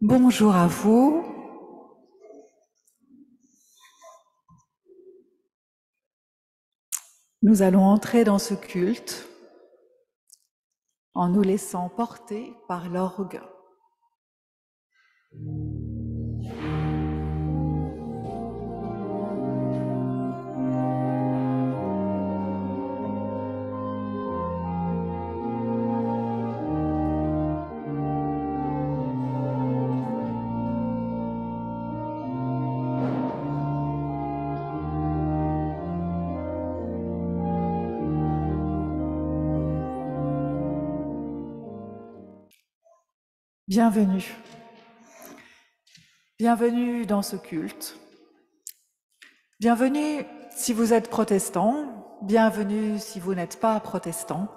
Bonjour à vous. Nous allons entrer dans ce culte en nous laissant porter par l'orgue. Bienvenue. Bienvenue dans ce culte. Bienvenue si vous êtes protestant. Bienvenue si vous n'êtes pas protestant.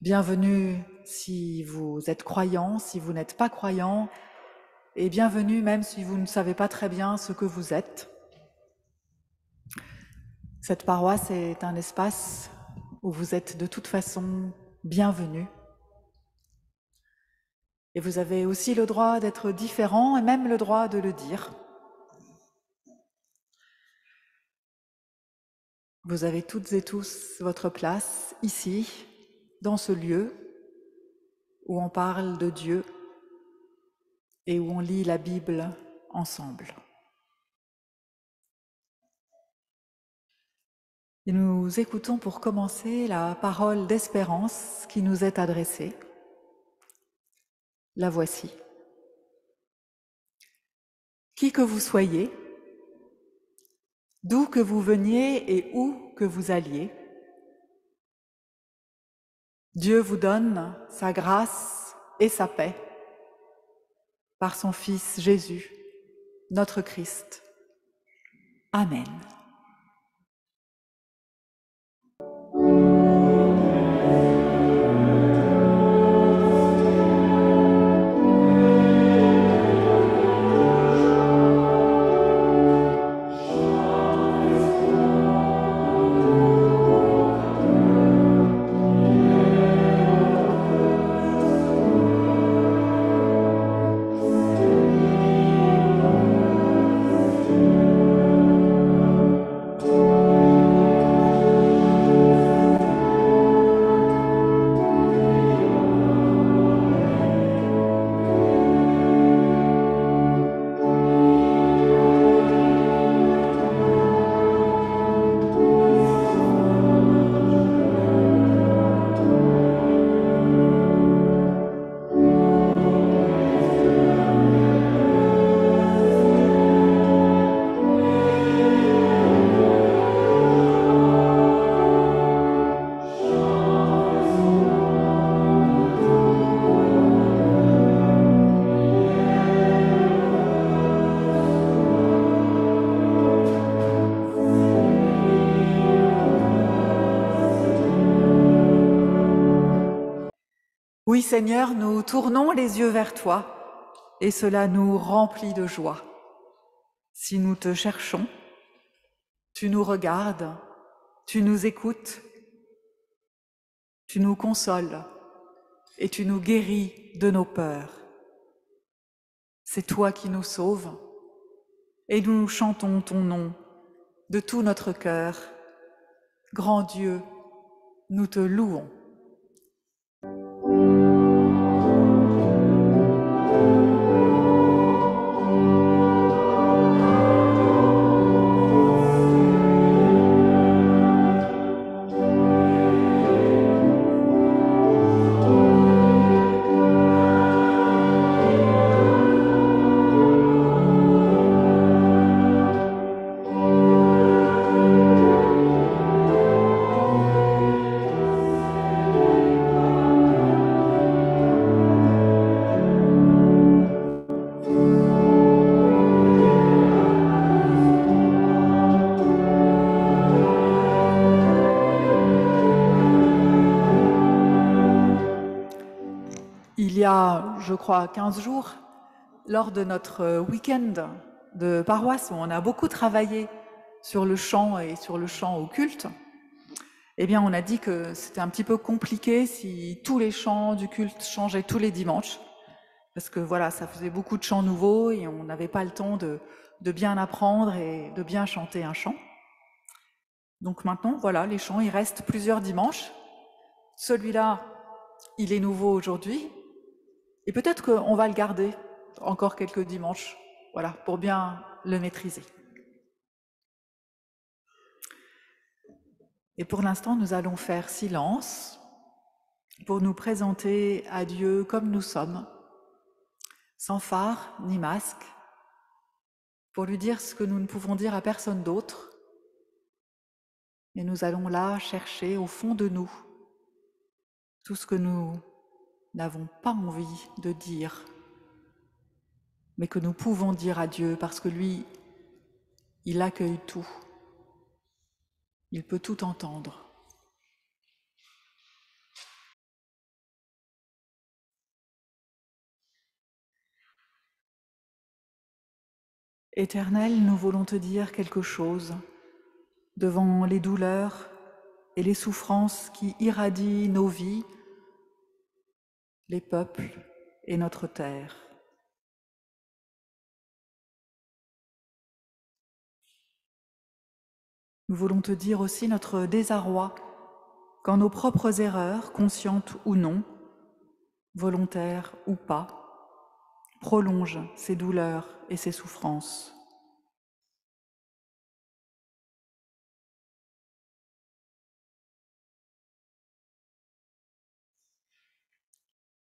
Bienvenue si vous êtes croyant, si vous n'êtes pas croyant. Et bienvenue même si vous ne savez pas très bien ce que vous êtes. Cette paroisse est un espace où vous êtes de toute façon bienvenus. Et vous avez aussi le droit d'être différent et même le droit de le dire. Vous avez toutes et tous votre place ici, dans ce lieu où on parle de Dieu et où on lit la Bible ensemble. Et nous écoutons pour commencer la parole d'espérance qui nous est adressée. La voici. Qui que vous soyez, d'où que vous veniez et où que vous alliez, Dieu vous donne sa grâce et sa paix par son Fils Jésus, notre Christ. Amen. Oui, Seigneur, nous tournons les yeux vers toi et cela nous remplit de joie. Si nous te cherchons, tu nous regardes, tu nous écoutes, tu nous consoles et tu nous guéris de nos peurs. C'est toi qui nous sauves et nous chantons ton nom de tout notre cœur. Grand Dieu, nous te louons. Il y a, je crois, 15 jours, lors de notre week-end de paroisse, où on a beaucoup travaillé sur le chant et sur le chant au culte, eh bien, on a dit que c'était un petit peu compliqué si tous les chants du culte changeaient tous les dimanches. parce que voilà, ça faisait beaucoup de chants nouveaux et on n'avait pas le temps de bien apprendre et de bien chanter un chant. Donc maintenant, voilà, les chants, il reste plusieurs dimanches. Celui-là, il est nouveau aujourd'hui, et peut-être qu'on va le garder encore quelques dimanches, voilà, pour bien le maîtriser. Et pour l'instant, nous allons faire silence pour nous présenter à Dieu comme nous sommes, sans phare ni masque, pour lui dire ce que nous ne pouvons dire à personne d'autre. Et nous allons là chercher au fond de nous tout ce que nous n'avons pas envie de dire, mais que nous pouvons dire à Dieu parce que lui, il accueille tout. Il peut tout entendre. Éternel, nous voulons te dire quelque chose devant les douleurs et les souffrances qui irradient nos vies, les peuples et notre terre. Nous voulons te dire aussi notre désarroi quand nos propres erreurs, conscientes ou non, volontaires ou pas, prolongent ces douleurs et ces souffrances.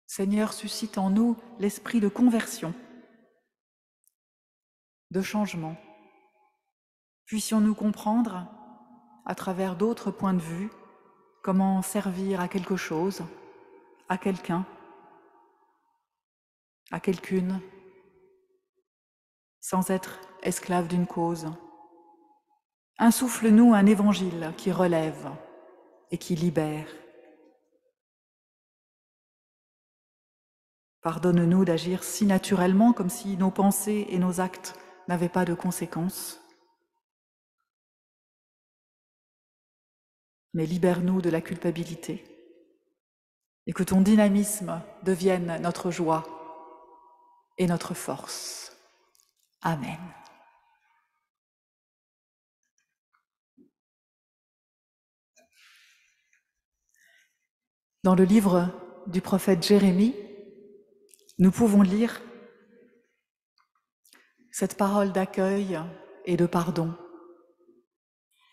Seigneur, suscite en nous l'esprit de conversion, de changement. Puissions-nous comprendre, à travers d'autres points de vue, comment servir à quelque chose, à quelqu'un, à quelqu'une, sans être esclave d'une cause. Insuffle-nous un évangile qui relève et qui libère. Pardonne-nous d'agir si naturellement comme si nos pensées et nos actes n'avaient pas de conséquences. Mais libère-nous de la culpabilité et que ton dynamisme devienne notre joie et notre force. Amen. Dans le livre du prophète Jérémie, nous pouvons lire cette parole d'accueil et de pardon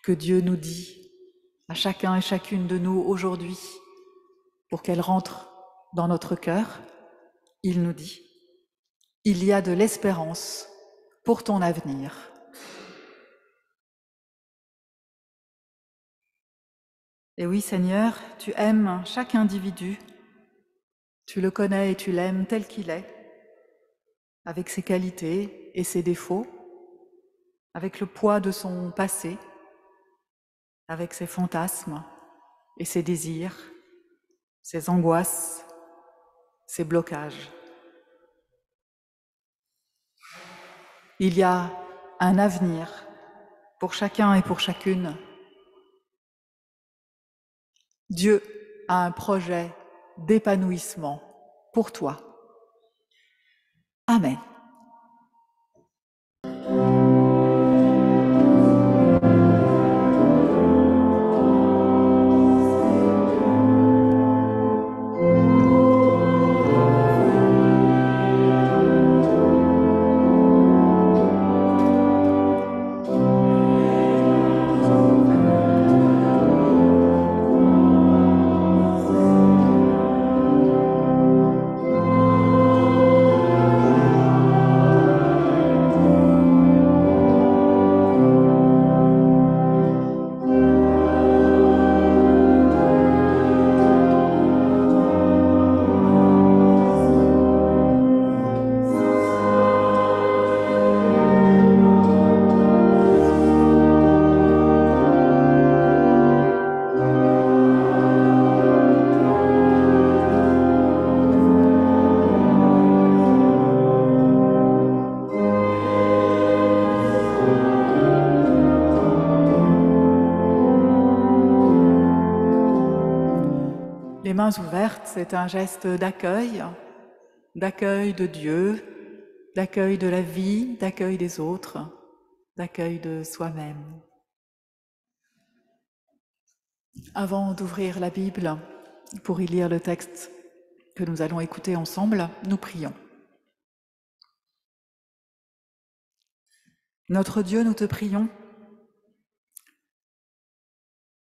que Dieu nous dit à chacun et chacune de nous aujourd'hui pour qu'elle rentre dans notre cœur. Il nous dit « Il y a de l'espérance pour ton avenir. » Et oui, Seigneur, tu aimes chaque individu, tu le connais et tu l'aimes tel qu'il est, avec ses qualités et ses défauts, avec le poids de son passé, avec ses fantasmes et ses désirs, ses angoisses, ses blocages. Il y a un avenir pour chacun et pour chacune. Dieu a un projet d'épanouissement pour toi. Amen. Les mains ouvertes, c'est un geste d'accueil, d'accueil de Dieu, d'accueil de la vie, d'accueil des autres, d'accueil de soi-même. Avant d'ouvrir la Bible pour y lire le texte que nous allons écouter ensemble, nous prions. Notre Dieu, nous te prions.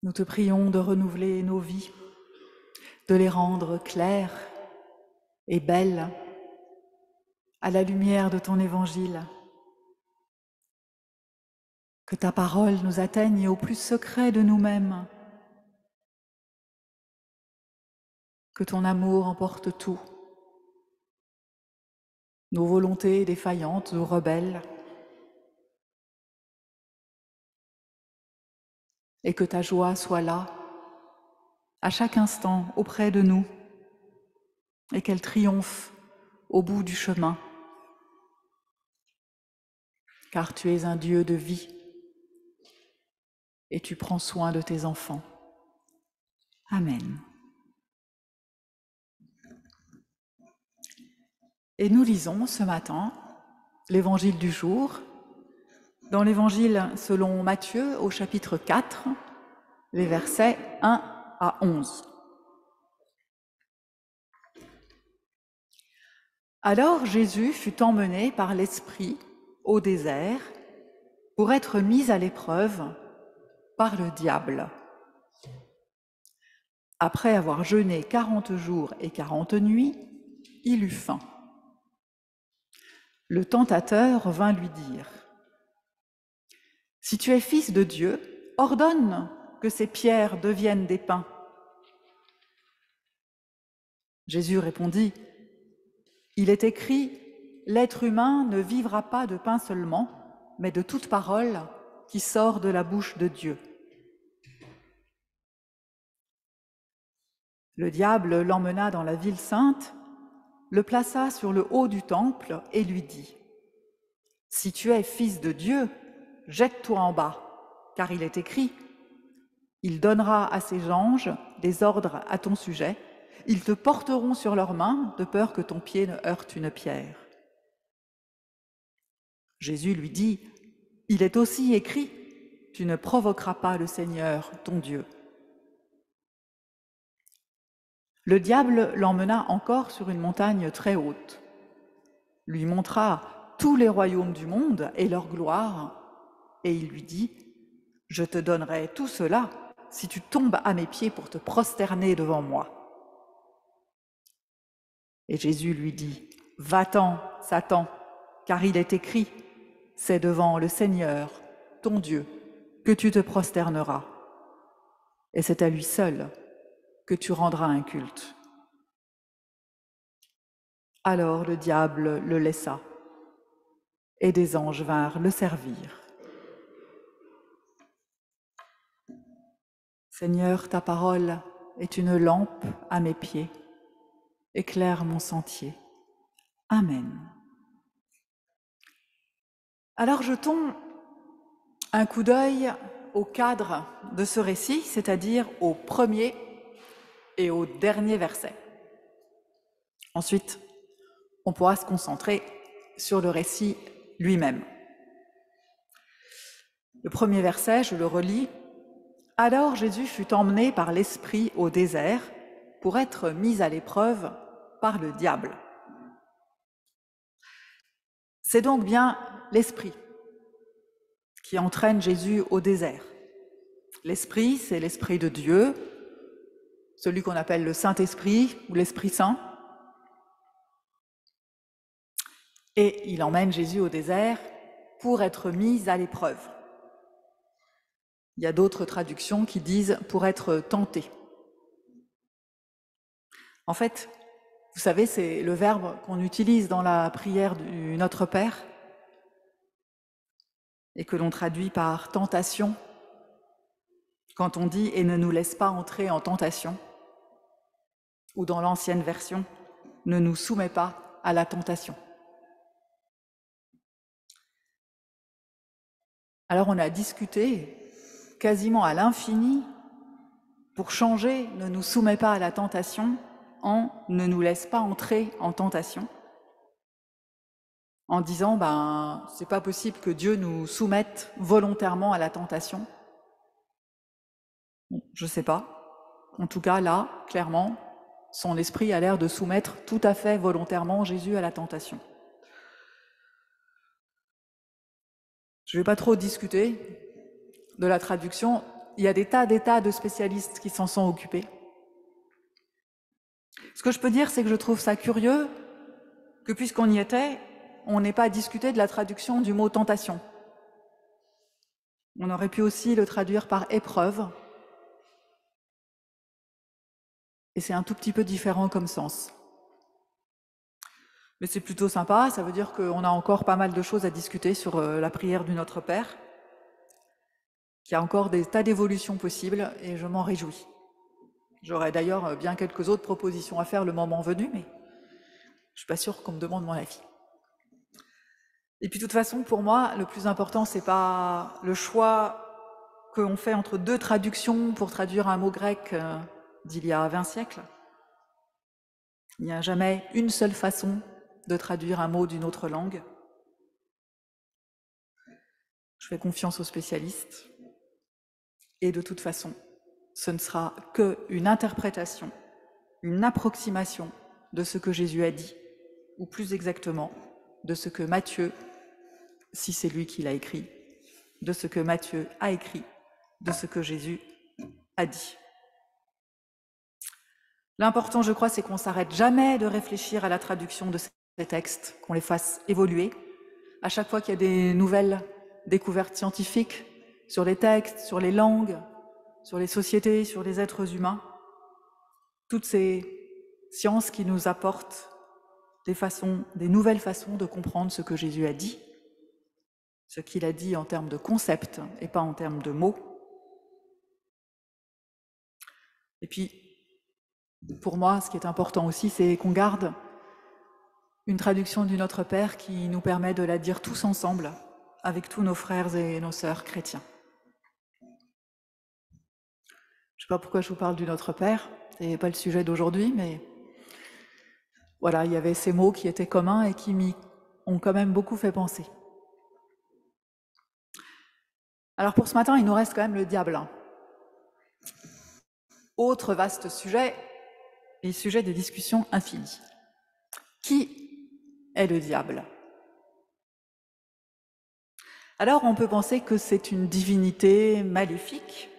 Nous te prions de renouveler nos vies, de les rendre claires et belles à la lumière de ton évangile. Que ta parole nous atteigne au plus secret de nous-mêmes. Que ton amour emporte tout, nos volontés défaillantes ou rebelles, et que ta joie soit là, à chaque instant, auprès de nous, et qu'elle triomphe au bout du chemin, car tu es un Dieu de vie, et tu prends soin de tes enfants. Amen. Et nous lisons ce matin l'évangile du jour, dans l'évangile selon Matthieu au chapitre 4, les versets 1 à 11. Alors Jésus fut emmené par l'Esprit au désert pour être mis à l'épreuve par le diable. Après avoir jeûné 40 jours et 40 nuits, il eut faim. Le tentateur vint lui dire : « Si tu es fils de Dieu, ordonne que ces pierres deviennent des pains. » Jésus répondit : « Il est écrit, l'être humain ne vivra pas de pain seulement, mais de toute parole qui sort de la bouche de Dieu. » Le diable l'emmena dans la ville sainte, le plaça sur le haut du temple et lui dit : « Si tu es fils de Dieu, jette-toi en bas, car il est écrit, il donnera à ses anges des ordres à ton sujet, ils te porteront sur leurs mains, de peur que ton pied ne heurte une pierre. » Jésus lui dit : « Il est aussi écrit, tu ne provoqueras pas le Seigneur, ton Dieu. » Le diable l'emmena encore sur une montagne très haute, lui montra tous les royaumes du monde et leur gloire, et il lui dit : « Je te donnerai tout cela si tu tombes à mes pieds pour te prosterner devant moi. » Et Jésus lui dit : « Va-t'en, Satan, car il est écrit, c'est devant le Seigneur, ton Dieu, que tu te prosterneras, et c'est à lui seul que tu rendras un culte. » Alors le diable le laissa, et des anges vinrent le servir. Seigneur, ta parole est une lampe à mes pieds, éclaire mon sentier. Amen. Alors jetons un coup d'œil au cadre de ce récit, c'est-à-dire au premier et au dernier verset. Ensuite, on pourra se concentrer sur le récit lui-même. Le premier verset, je le relis. « Alors Jésus fut emmené par l'Esprit au désert pour être mis à l'épreuve par le diable. » C'est donc bien l'Esprit qui entraîne Jésus au désert. L'Esprit, c'est l'Esprit de Dieu, celui qu'on appelle le Saint-Esprit ou l'Esprit Saint. Et il emmène Jésus au désert pour être mis à l'épreuve. Il y a d'autres traductions qui disent pour être tenté. En fait, vous savez, c'est le verbe qu'on utilise dans la prière du Notre Père et que l'on traduit par tentation quand on dit « et ne nous laisse pas entrer en tentation » ou dans l'ancienne version « ne nous soumets pas à la tentation ». Alors on a discuté quasiment à l'infini pour changer « ne nous soumets pas à la tentation » en « ne nous laisse pas entrer en tentation », en disant « c'est pas possible que Dieu nous soumette volontairement à la tentation ». Bon, je sais pas. En tout cas, là, clairement, son esprit a l'air de soumettre tout à fait volontairement Jésus à la tentation. Je ne vais pas trop discuter de la traduction. Il y a des tas de spécialistes qui s'en sont occupés. Ce que je peux dire, c'est que je trouve ça curieux que, puisqu'on y était, on n'ait pas discuté de la traduction du mot « tentation ». On aurait pu aussi le traduire par « épreuve ». Et c'est un tout petit peu différent comme sens. Mais c'est plutôt sympa, ça veut dire qu'on a encore pas mal de choses à discuter sur la prière du Notre Père, qu'il y a encore des tas d'évolutions possibles, et je m'en réjouis. J'aurais d'ailleurs bien quelques autres propositions à faire le moment venu, mais je suis pas sûre qu'on me demande mon avis. Et puis de toute façon, pour moi, le plus important, c'est pas le choix qu'on fait entre deux traductions pour traduire un mot grec d'il y a 20 siècles. Il n'y a jamais une seule façon de traduire un mot d'une autre langue. Je fais confiance aux spécialistes. Et de toute façon, ce ne sera qu'une interprétation, une approximation de ce que Jésus a dit, ou plus exactement, de ce que Matthieu, si c'est lui qui l'a écrit, de ce que Matthieu a écrit, de ce que Jésus a dit. L'important, je crois, c'est qu'on ne s'arrête jamais de réfléchir à la traduction de ces textes, qu'on les fasse évoluer. À chaque fois qu'il y a des nouvelles découvertes scientifiques sur les textes, sur les langues, sur les sociétés, sur les êtres humains, toutes ces sciences qui nous apportent des nouvelles façons de comprendre ce que Jésus a dit, ce qu'il a dit en termes de concepts et pas en termes de mots. Et puis, pour moi, ce qui est important aussi, c'est qu'on garde une traduction du Notre Père qui nous permet de la dire tous ensemble, avec tous nos frères et nos sœurs chrétiens. Je ne sais pas pourquoi je vous parle du Notre Père, ce n'est pas le sujet d'aujourd'hui, mais voilà, il y avait ces mots qui étaient communs et qui m'y ont quand même beaucoup fait penser. Alors pour ce matin, il nous reste quand même le diable. Autre vaste sujet, et sujet de discussion infinie. Qui est le diable ? Alors on peut penser que c'est une divinité maléfique,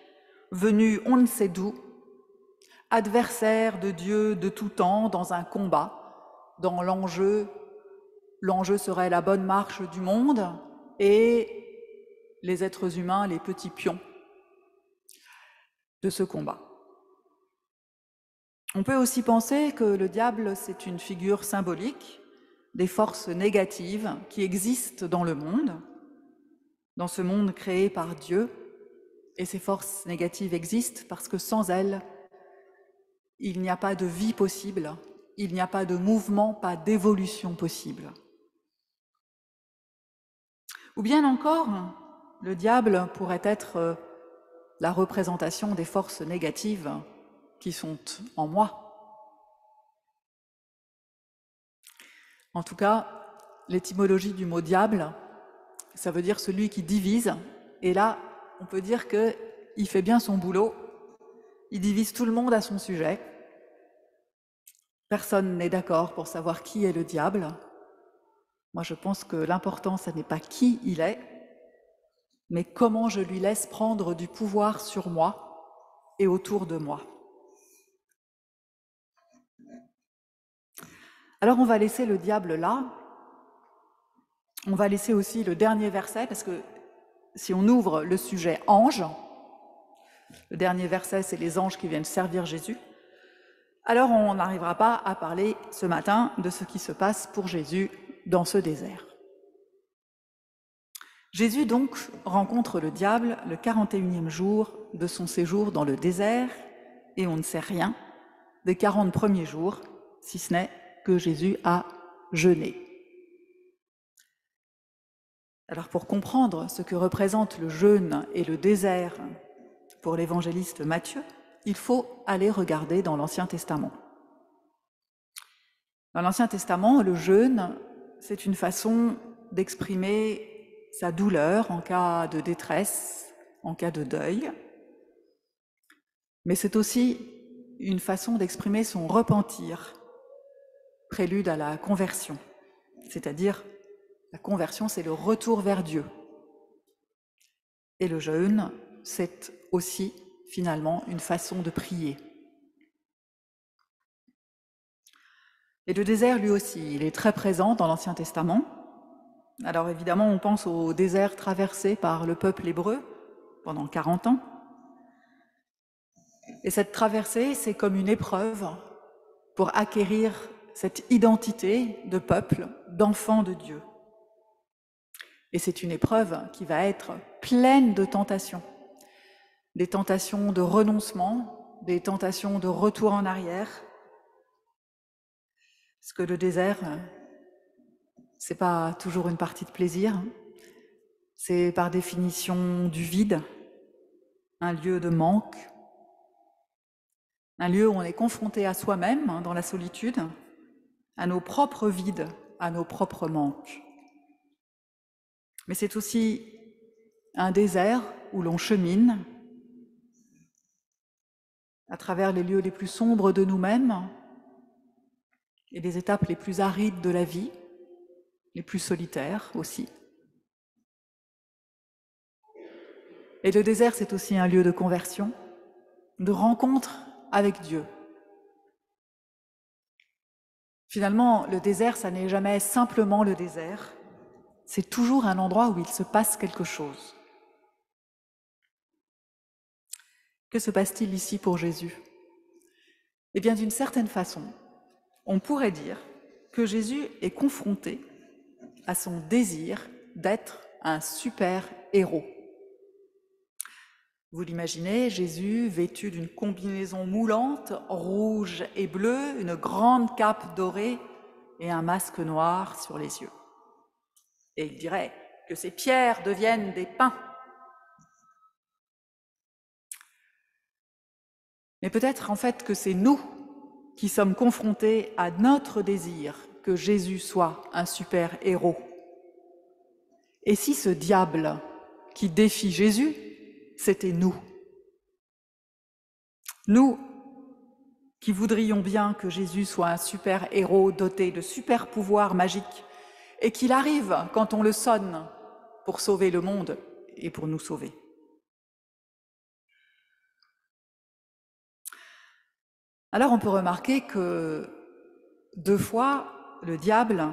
venue on ne sait d'où, adversaire de Dieu de tout temps dans un combat, dans l'enjeu serait la bonne marche du monde et les êtres humains, les petits pions de ce combat. On peut aussi penser que le diable, c'est une figure symbolique des forces négatives qui existent dans le monde, dans ce monde créé par Dieu. Et ces forces négatives existent parce que sans elles, il n'y a pas de vie possible, il n'y a pas de mouvement, pas d'évolution possible. Ou bien encore, le diable pourrait être la représentation des forces négatives qui sont en moi. En tout cas, l'étymologie du mot diable, ça veut dire celui qui divise, et là, on peut dire qu'il fait bien son boulot, il divise tout le monde à son sujet. Personne n'est d'accord pour savoir qui est le diable. Moi, je pense que l'important, ce n'est pas qui il est, mais comment je lui laisse prendre du pouvoir sur moi et autour de moi. Alors on va laisser le diable là, on va laisser aussi le dernier verset, parce que si on ouvre le sujet ange, le dernier verset c'est les anges qui viennent servir Jésus, alors on n'arrivera pas à parler ce matin de ce qui se passe pour Jésus dans ce désert. Jésus donc rencontre le diable le 41e jour de son séjour dans le désert, et on ne sait rien des 40 premiers jours, si ce n'est que Jésus a jeûné. Alors pour comprendre ce que représentent le jeûne et le désert pour l'évangéliste Matthieu, il faut aller regarder dans l'Ancien Testament. Dans l'Ancien Testament, le jeûne, c'est une façon d'exprimer sa douleur en cas de détresse, en cas de deuil, mais c'est aussi une façon d'exprimer son repentir, prélude à la conversion, c'est-à-dire la conversion, c'est le retour vers Dieu. Et le jeûne, c'est aussi finalement une façon de prier. Et le désert, lui aussi, il est très présent dans l'Ancien Testament. Alors évidemment, on pense au désert traversé par le peuple hébreu pendant 40 ans. Et cette traversée, c'est comme une épreuve pour acquérir cette identité de peuple, d'enfant de Dieu. Et c'est une épreuve qui va être pleine de tentations. Des tentations de renoncement, des tentations de retour en arrière. Parce que le désert, c'est pas toujours une partie de plaisir. C'est par définition du vide, un lieu de manque, un lieu où on est confronté à soi-même, dans la solitude, à nos propres vides, à nos propres manques. Mais c'est aussi un désert où l'on chemine à travers les lieux les plus sombres de nous-mêmes et les étapes les plus arides de la vie, les plus solitaires aussi. Et le désert, c'est aussi un lieu de conversion, de rencontre avec Dieu. Finalement, le désert, ça n'est jamais simplement le désert, c'est toujours un endroit où il se passe quelque chose. Que se passe-t-il ici pour Jésus? Eh bien, d'une certaine façon, on pourrait dire que Jésus est confronté à son désir d'être un super-héros. Vous l'imaginez, Jésus vêtu d'une combinaison moulante, rouge et bleue, une grande cape dorée et un masque noir sur les yeux. Et il dirait que ces pierres deviennent des pains. Mais peut-être en fait que c'est nous qui sommes confrontés à notre désir que Jésus soit un super-héros. Et si ce diable qui défie Jésus, c'était nous? Nous qui voudrions bien que Jésus soit un super-héros doté de super-pouvoirs magiques et qu'il arrive quand on le sonne pour sauver le monde et pour nous sauver. Alors on peut remarquer que 2 fois, le diable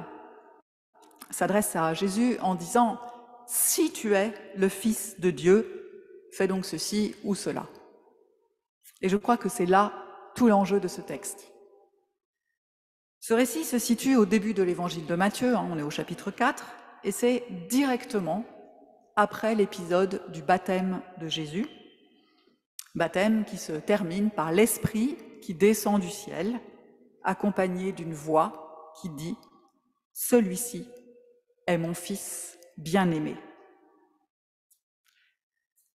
s'adresse à Jésus en disant « Si tu es le Fils de Dieu, fais donc ceci ou cela ». Et je crois que c'est là tout l'enjeu de ce texte. Ce récit se situe au début de l'évangile de Matthieu, on est au chapitre 4, et c'est directement après l'épisode du baptême de Jésus, baptême qui se termine par l'Esprit qui descend du ciel, accompagné d'une voix qui dit « Celui-ci est mon Fils bien-aimé ».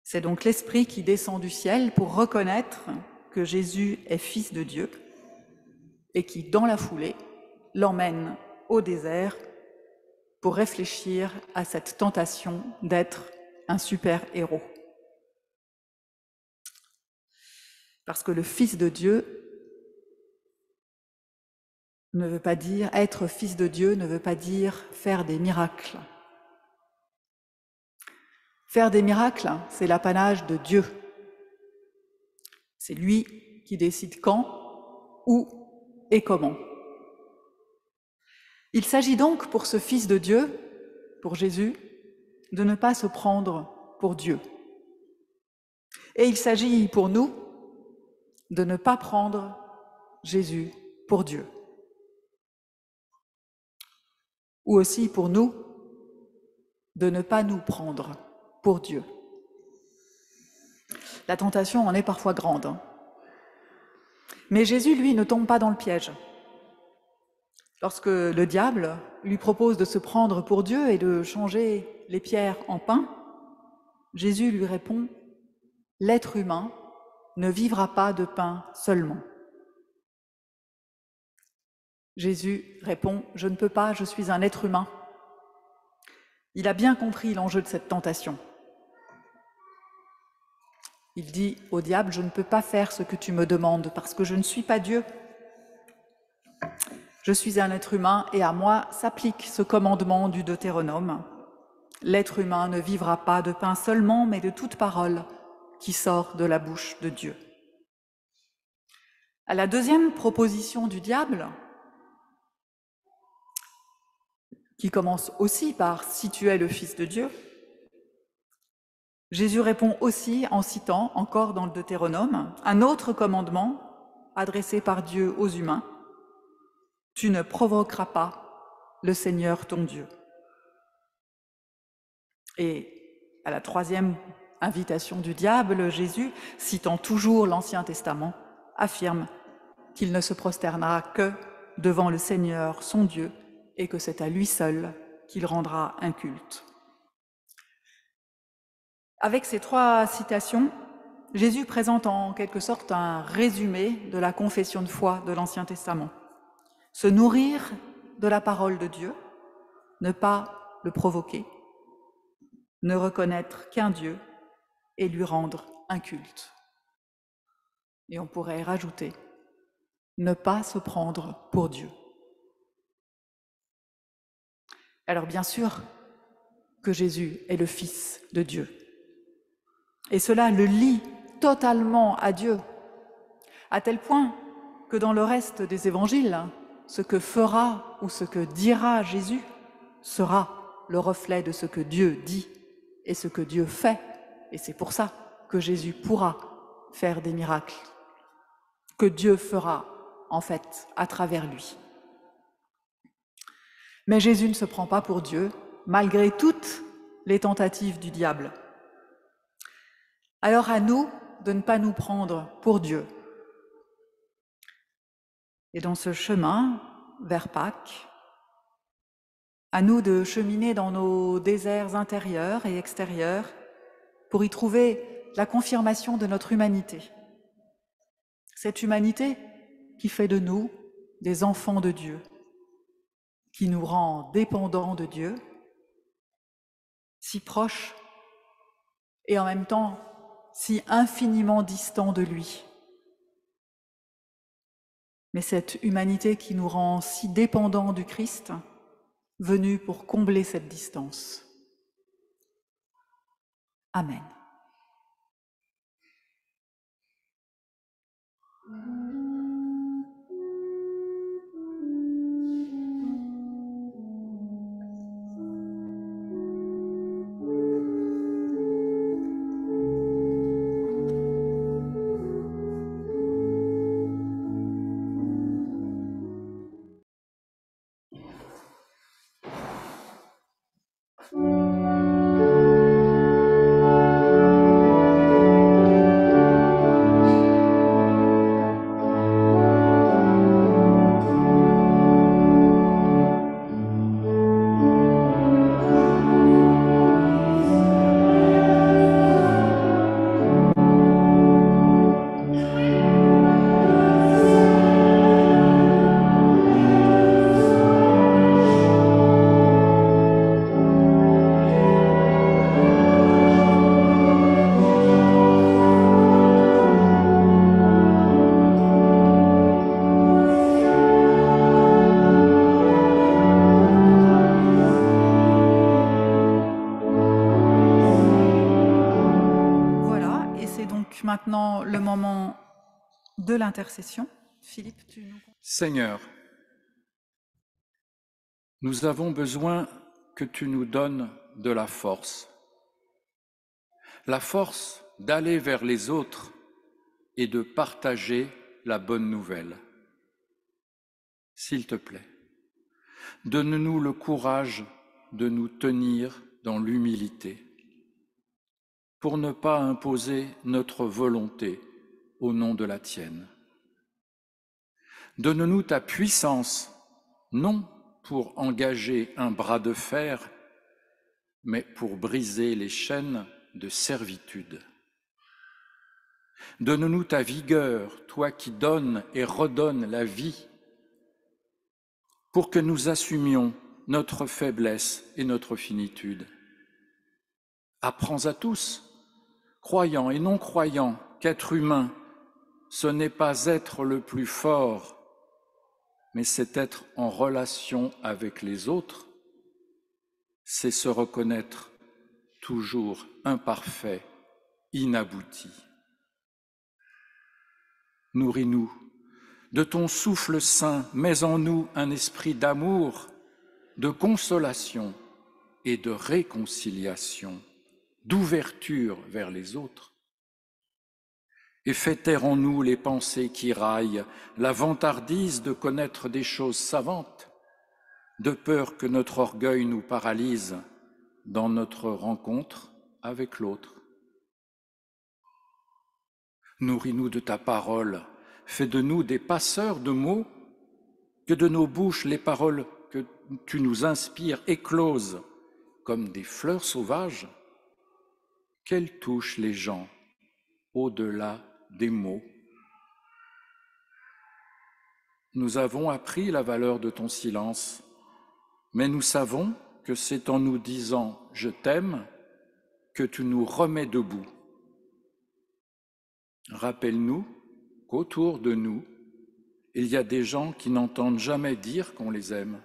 C'est donc l'Esprit qui descend du ciel pour reconnaître que Jésus est Fils de Dieu et qui, dans la foulée, l'emmène au désert pour réfléchir à cette tentation d'être un super-héros. Parce que le Fils de Dieu ne veut pas dire, être Fils de Dieu ne veut pas dire faire des miracles. Faire des miracles, c'est l'apanage de Dieu. C'est lui qui décide quand, où et comment. Il s'agit donc pour ce Fils de Dieu, pour Jésus, de ne pas se prendre pour Dieu. Et il s'agit pour nous de ne pas prendre Jésus pour Dieu. Ou aussi pour nous de ne pas nous prendre pour Dieu. La tentation en est parfois grande. Mais Jésus, lui, ne tombe pas dans le piège. Lorsque le diable lui propose de se prendre pour Dieu et de changer les pierres en pain, Jésus lui répond « L'être humain ne vivra pas de pain seulement. Jésus répond, « Je ne peux pas, je suis un être humain. » Il a bien compris l'enjeu de cette tentation. Il dit au diable, « Je ne peux pas faire ce que tu me demandes parce que je ne suis pas Dieu. Je suis un être humain et à moi s'applique ce commandement du Deutéronome. L'être humain ne vivra pas de pain seulement, mais de toute parole qui sort de la bouche de Dieu. » À la deuxième proposition du diable, qui commence aussi par « Si tu es le Fils de Dieu », Jésus répond aussi en citant, encore dans le Deutéronome, un autre commandement adressé par Dieu aux humains. « Tu ne provoqueras pas le Seigneur ton Dieu. » Et à la troisième invitation du diable, Jésus, citant toujours l'Ancien Testament, affirme qu'il ne se prosternera que devant le Seigneur son Dieu et que c'est à lui seul qu'il rendra un culte. Avec ces trois citations, Jésus présente en quelque sorte un résumé de la confession de foi de l'Ancien Testament. Se nourrir de la parole de Dieu, ne pas le provoquer, ne reconnaître qu'un Dieu et lui rendre un culte. Et on pourrait rajouter, ne pas se prendre pour Dieu. Alors bien sûr que Jésus est le Fils de Dieu. Et cela le lie totalement à Dieu, à tel point que dans le reste des évangiles, ce que fera ou ce que dira Jésus sera le reflet de ce que Dieu dit et ce que Dieu fait. Et c'est pour ça que Jésus pourra faire des miracles, que Dieu fera en fait à travers lui. Mais Jésus ne se prend pas pour Dieu, malgré toutes les tentatives du diable. Alors à nous de ne pas nous prendre pour Dieu. Et dans ce chemin vers Pâques, à nous de cheminer dans nos déserts intérieurs et extérieurs pour y trouver la confirmation de notre humanité. Cette humanité qui fait de nous des enfants de Dieu, qui nous rend dépendants de Dieu, si proches et en même temps si infiniment distants de lui. Mais cette humanité qui nous rend si dépendants du Christ, venu pour combler cette distance. Amen. Maintenant, le moment de l'intercession. Philippe, tu nous... Seigneur, nous avons besoin que tu nous donnes de la force d'aller vers les autres et de partager la bonne nouvelle. S'il te plaît, donne-nous le courage de nous tenir dans l'humilité pour ne pas imposer notre volonté au nom de la tienne. Donne-nous ta puissance, non pour engager un bras de fer, mais pour briser les chaînes de servitude. Donne-nous ta vigueur, toi qui donnes et redonnes la vie, pour que nous assumions notre faiblesse et notre finitude. Apprends à tous, croyants et non-croyants, qu'être humain, ce n'est pas être le plus fort, mais c'est être en relation avec les autres, c'est se reconnaître toujours imparfait, inabouti. Nourris-nous de ton souffle saint, mets en nous un esprit d'amour, de consolation et de réconciliation, d'ouverture vers les autres. Et fais taire en nous les pensées qui raillent, la vantardise de connaître des choses savantes, de peur que notre orgueil nous paralyse dans notre rencontre avec l'autre. Nourris-nous de ta parole, fais de nous des passeurs de mots, que de nos bouches les paroles que tu nous inspires éclosent comme des fleurs sauvages, qu'elles touchent les gens au-delà des mots. Nous avons appris la valeur de ton silence, mais nous savons que c'est en nous disant « je t'aime » que tu nous remets debout. Rappelle-nous qu'autour de nous, il y a des gens qui n'entendent jamais dire qu'on les aime,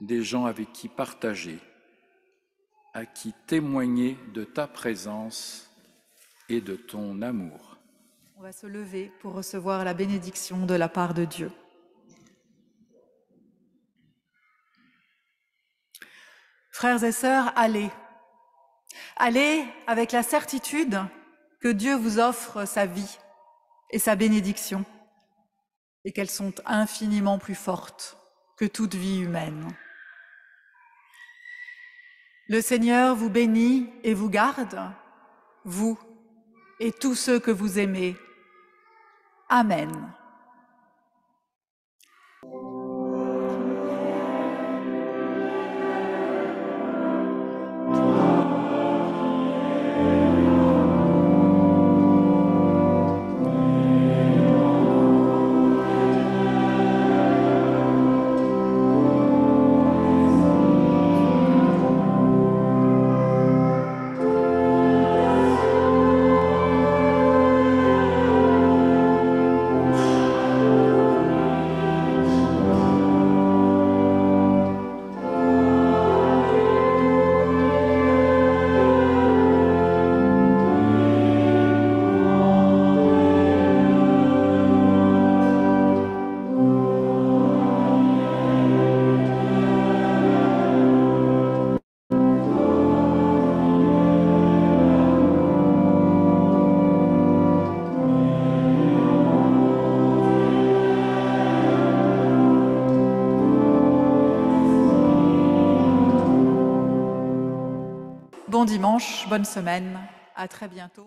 des gens avec qui partager, à qui témoigner de ta présence et de ton amour. On va se lever pour recevoir la bénédiction de la part de Dieu. Frères et sœurs, allez. Allez avec la certitude que Dieu vous offre sa vie et sa bénédiction, et qu'elles sont infiniment plus fortes que toute vie humaine. Le Seigneur vous bénit et vous garde, vous et tous ceux que vous aimez. Amen. Bon dimanche, bonne semaine, à très bientôt.